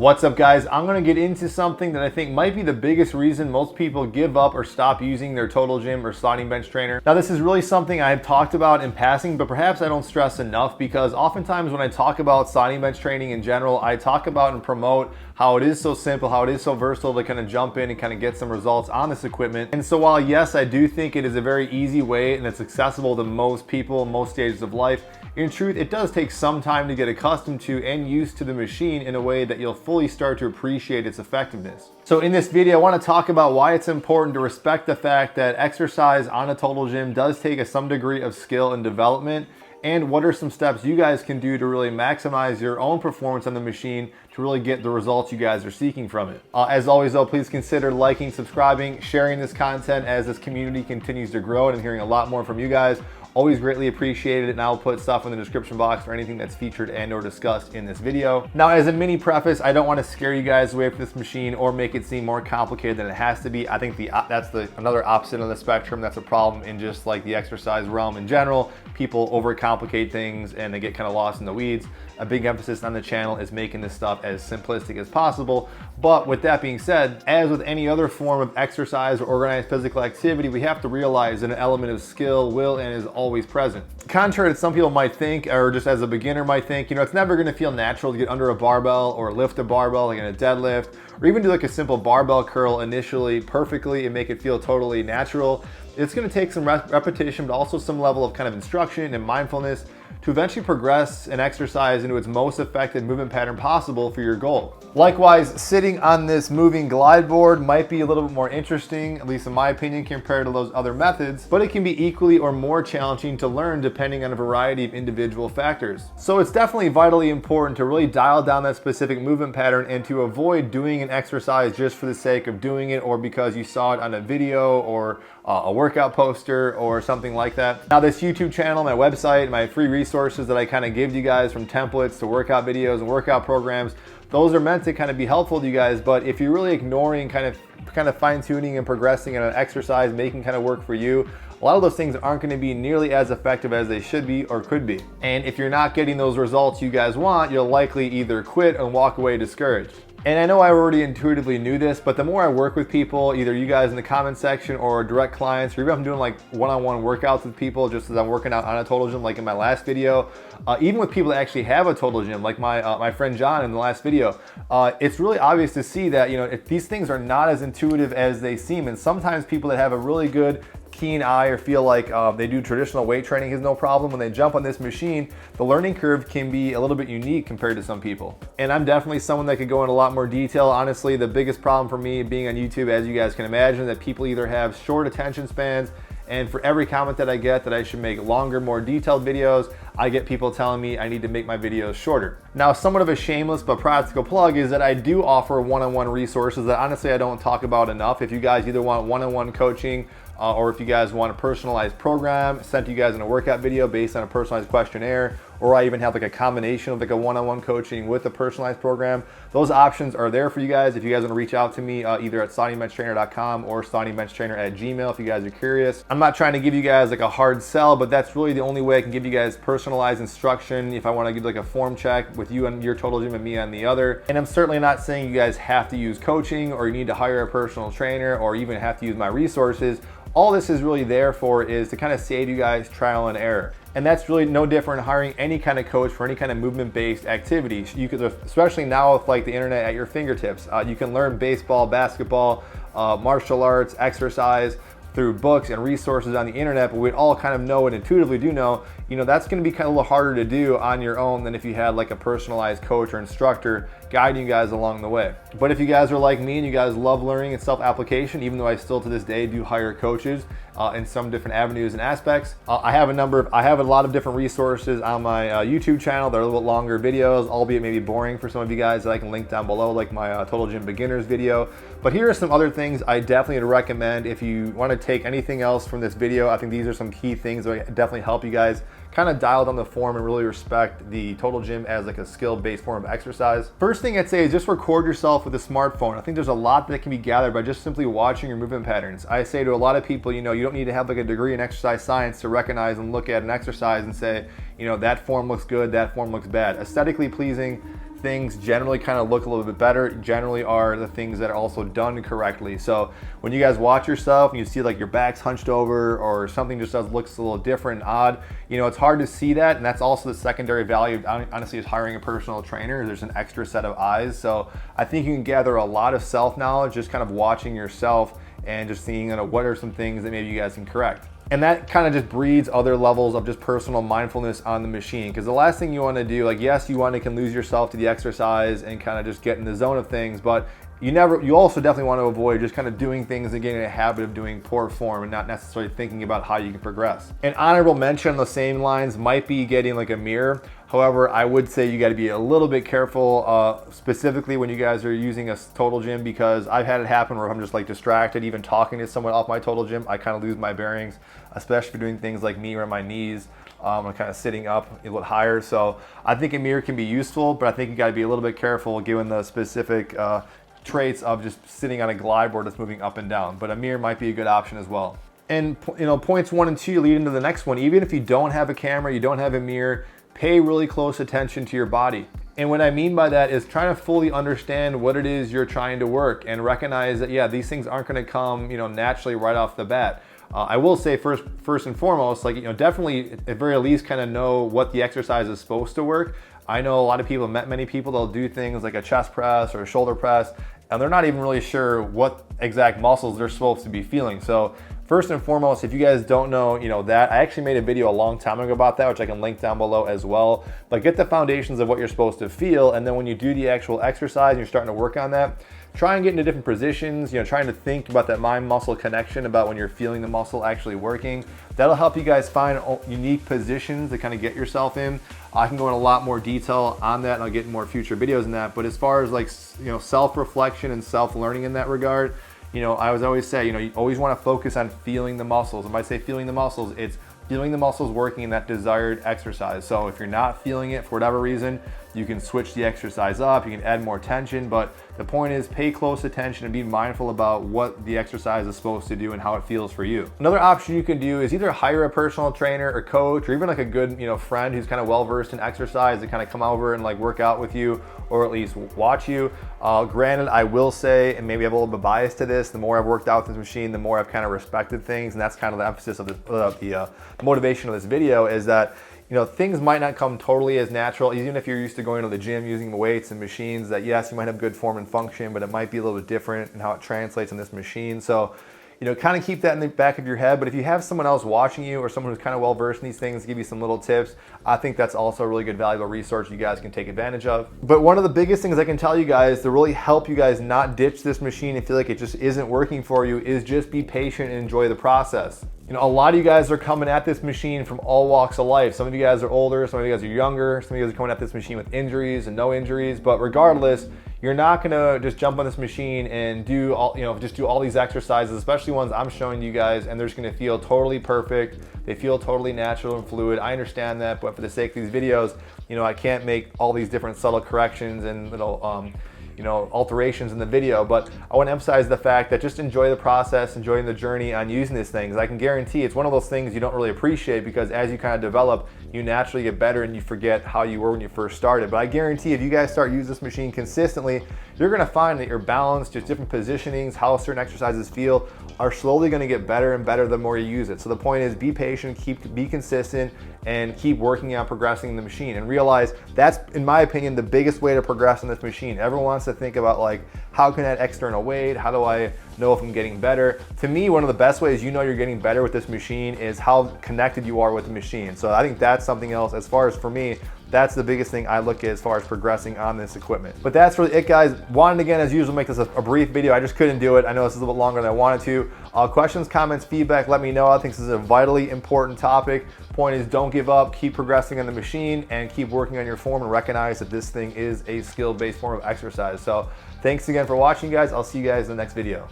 What's up, guys? I'm going to get into something that I think might be the biggest reason most people give up or stop using their Total Gym or sliding bench trainer. Now, this is really something I've talked about in passing, but perhaps I don't stress enough, because oftentimes when I talk about sliding bench training in general, I talk about and promote how it is so simple, how it is so versatile to kind of jump in and kind of get some results on this equipment. And so while yes, I do think it is a very easy way and it's accessible to most people, most stages of life, in truth, it does take some time to get accustomed to and used to the machine in a way that you'll fully start to appreciate its effectiveness. So in this video, I want to talk about why it's important to respect the fact that exercise on a Total Gym does take some degree of skill and development, and what are some steps you guys can do to really maximize your own performance on the machine to really get the results you guys are seeking from it. As always though, please consider liking, subscribing, sharing this content as this community continues to grow, and I'm hearing a lot more from you guys. Always greatly appreciated, and I'll put stuff in the description box for anything that's featured and or discussed in this video. Now, as a mini preface, I don't want to scare you guys away from this machine or make it seem more complicated than it has to be. I think that's another opposite of the spectrum. That's a problem in just like the exercise realm in general. People overcomplicate things and they get kind of lost in the weeds. A big emphasis on the channel is making this stuff as simplistic as possible. But with that being said, as with any other form of exercise or organized physical activity, we have to realize that an element of skill, will, and is always present. Contrary to some people might think, or just as a beginner might think, it's never going to feel natural to get under a barbell or lift a barbell like in a deadlift, or even do like a simple barbell curl initially perfectly and make it feel totally natural. It's going to take some repetition, but also some level of kind of instruction and mindfulness to eventually progress an exercise into its most effective movement pattern possible for your goal. Likewise, sitting on this moving glide board might be a little bit more interesting, at least in my opinion, compared to those other methods, but it can be equally or more challenging to learn depending on a variety of individual factors. So it's definitely vitally important to really dial down that specific movement pattern and to avoid doing an exercise just for the sake of doing it, or because you saw it on a video or a workout poster or something like that. Now, this YouTube channel, my website, my free resources that I kind of give you guys, from templates to workout videos and workout programs, those are meant to kind of be helpful to you guys. But if you're really ignoring kind of fine-tuning and progressing in an exercise, making kind of work for you, a lot of those things aren't going to be nearly as effective as they should be or could be. And if you're not getting those results you guys want, you'll likely either quit and walk away discouraged. And I know I already intuitively knew this, but the more I work with people, either you guys in the comment section or direct clients, or even if I'm doing like one-on-one workouts with people, just as I'm working out on a Total Gym, like in my last video, even with people that actually have a Total Gym, like my friend John in the last video, it's really obvious to see that, if these things are not as intuitive as they seem. And sometimes people that have a really good keen eye or feel like they do traditional weight training is no problem, when they jump on this machine, the learning curve can be a little bit unique compared to some people. And I'm definitely someone that could go into a lot more detail. Honestly, the biggest problem for me being on YouTube, as you guys can imagine, that people either have short attention spans, and for every comment that I get that I should make longer, more detailed videos, I get people telling me I need to make my videos shorter. Now, somewhat of a shameless but practical plug is that I do offer one-on-one resources that honestly I don't talk about enough. If you guys either want one-on-one coaching, or if you guys want a personalized program sent to you guys in a workout video based on a personalized questionnaire, or I even have like a combination of like a one-on-one coaching with a personalized program, those options are there for you guys. If you guys want to reach out to me either at slidingbenchtrainer.com or slidingbenchtrainer@gmail if you guys are curious. I'm not trying to give you guys like a hard sell, but that's really the only way I can give you guys personalized instruction if I want to give like a form check with you on your Total Gym and me on the other. And I'm certainly not saying you guys have to use coaching or you need to hire a personal trainer or even have to use my resources. All this is really there for is to kind of save you guys trial and error. And that's really no different hiring any kind of coach for any kind of movement-based activity. You could, especially now with like the internet at your fingertips, you can learn baseball, basketball, martial arts, exercise through books and resources on the internet, but we all kind of know and intuitively do know, that's going to be kind of a little harder to do on your own than if you had like a personalized coach or instructor guiding you guys along the way. But if you guys are like me and you guys love learning and self-application, even though I still to this day do hire coaches in some different avenues and aspects, I have a lot of different resources on my YouTube channel. They're a little bit longer videos, albeit maybe boring for some of you guys, that I can link down below, like my Total Gym Beginners video. But here are some other things I definitely would recommend if you want to take anything else from this video. I think these are some key things that definitely help you guys kind of dial down the form and really respect the Total Gym as like a skill-based form of exercise. First thing I'd say is just record yourself with a smartphone. I think there's a lot that can be gathered by just simply watching your movement patterns. I say to a lot of people, you don't need to have like a degree in exercise science to recognize and look at an exercise and say, that form looks good, that form looks bad. Aesthetically pleasing things generally kind of look a little bit better generally are the things that are also done correctly. So when you guys watch yourself and you see like your back's hunched over or something just looks a little different and odd, you know, it's hard to see that. And that's also the secondary value, honestly, is hiring a personal trainer. There's an extra set of eyes. So I think you can gather a lot of self-knowledge just kind of watching yourself and just seeing, you know, what are some things that maybe you guys can correct. And that kind of just breeds other levels of just personal mindfulness on the machine. Because the last thing you want to do, like, yes, you can lose yourself to the exercise and kind of just get in the zone of things, but you also definitely want to avoid just kind of doing things and getting in a habit of doing poor form and not necessarily thinking about how you can progress. An honorable mention on the same lines might be getting like a mirror. However, I would say you got to be a little bit careful, specifically when you guys are using a Total Gym, because I've had it happen where I'm just like distracted, even talking to someone off my Total Gym, I kind of lose my bearings, especially for doing things like me or my knees. I'm kind of sitting up a little higher. So I think a mirror can be useful, but I think you got to be a little bit careful given the specific traits of just sitting on a glide board that's moving up and down. But a mirror might be a good option as well. And you know, points 1 and 2 lead into the next one. Even if you don't have a camera, you don't have a mirror, pay really close attention to your body. And what I mean by that is trying to fully understand what it is you're trying to work and recognize that, yeah, these things aren't going to come, you know, naturally right off the bat. I will say first and foremost, like, you know, definitely at very least kind of know what the exercise is supposed to work. I know a lot of people, met many people, they'll do things like a chest press or a shoulder press, and they're not even really sure what exact muscles they're supposed to be feeling. So first and foremost, if you guys don't know, you know, that I actually made a video a long time ago about that, which I can link down below as well. But get the foundations of what you're supposed to feel, and then when you do the actual exercise and you're starting to work on that, try and get into different positions, you know, trying to think about that mind-muscle connection, about when you're feeling the muscle actually working. That'll help you guys find unique positions to kind of get yourself in. I can go in a lot more detail on that, and I'll get in more future videos in that. But as far as like, you know, self-reflection and self-learning in that regard, you know, I always say, you know, you always want to focus on feeling the muscles. And by say feeling the muscles, it's feeling the muscles working in that desired exercise. So if you're not feeling it for whatever reason, you can switch the exercise up, you can add more tension, but the point is pay close attention and be mindful about what the exercise is supposed to do and how it feels for you. Another option you can do is either hire a personal trainer or coach, or even like a good, you know, friend who's kind of well-versed in exercise to kind of come over and like work out with you, or at least watch you. Granted, I will say, and maybe I have a little bit bias to this, the more I've worked out with this machine, the more I've kind of respected things, and that's kind of the emphasis of the motivation of this video, is that, you know, things might not come totally as natural, even if you're used to going to the gym using weights and machines, that yes, you might have good form and function, but it might be a little bit different in how it translates in this machine. So, you know, kind of keep that in the back of your head. But if you have someone else watching you or someone who's kind of well versed in these things, give you some little tips, I think that's also a really good valuable resource you guys can take advantage of. But one of the biggest things I can tell you guys to really help you guys not ditch this machine and feel like it just isn't working for you is just be patient and enjoy the process. You know, a lot of you guys are coming at this machine from all walks of life. Some of you guys are older, some of you guys are younger, some of you guys are coming at this machine with injuries and no injuries, but regardless, you're not gonna just jump on this machine and do all, you know, just do all these exercises, especially ones I'm showing you guys, and they're just gonna feel totally perfect. They feel totally natural and fluid. I understand that, but for the sake of these videos, you know, I can't make all these different subtle corrections and little, you know, alterations in the video, but I want to emphasize the fact that just enjoy the process, enjoying the journey on using these things. I can guarantee it's one of those things you don't really appreciate, because as you kind of develop, you naturally get better and you forget how you were when you first started. But I guarantee if you guys start using this machine consistently, you're going to find that your balance, just different positionings, how certain exercises feel, are slowly going to get better and better the more you use it. So the point is, be patient, be consistent, and keep working on progressing the machine, and realize that's, in my opinion, the biggest way to progress in this machine. Everyone wants to think about like, how can I add external weight? How do I know if I'm getting better? To me, one of the best ways you know you're getting better with this machine is how connected you are with the machine. So I think that's something else. As far as for me, that's the biggest thing I look at as far as progressing on this equipment. But that's really it, guys. Wanted, again, as usual, make this a brief video. I just couldn't do it. I know this is a little bit longer than I wanted to. Questions, comments, feedback, let me know. I think this is a vitally important topic. Point is, don't give up, keep progressing on the machine, and keep working on your form, and recognize that this thing is a skill-based form of exercise. So thanks again for watching, guys. I'll see you guys in the next video.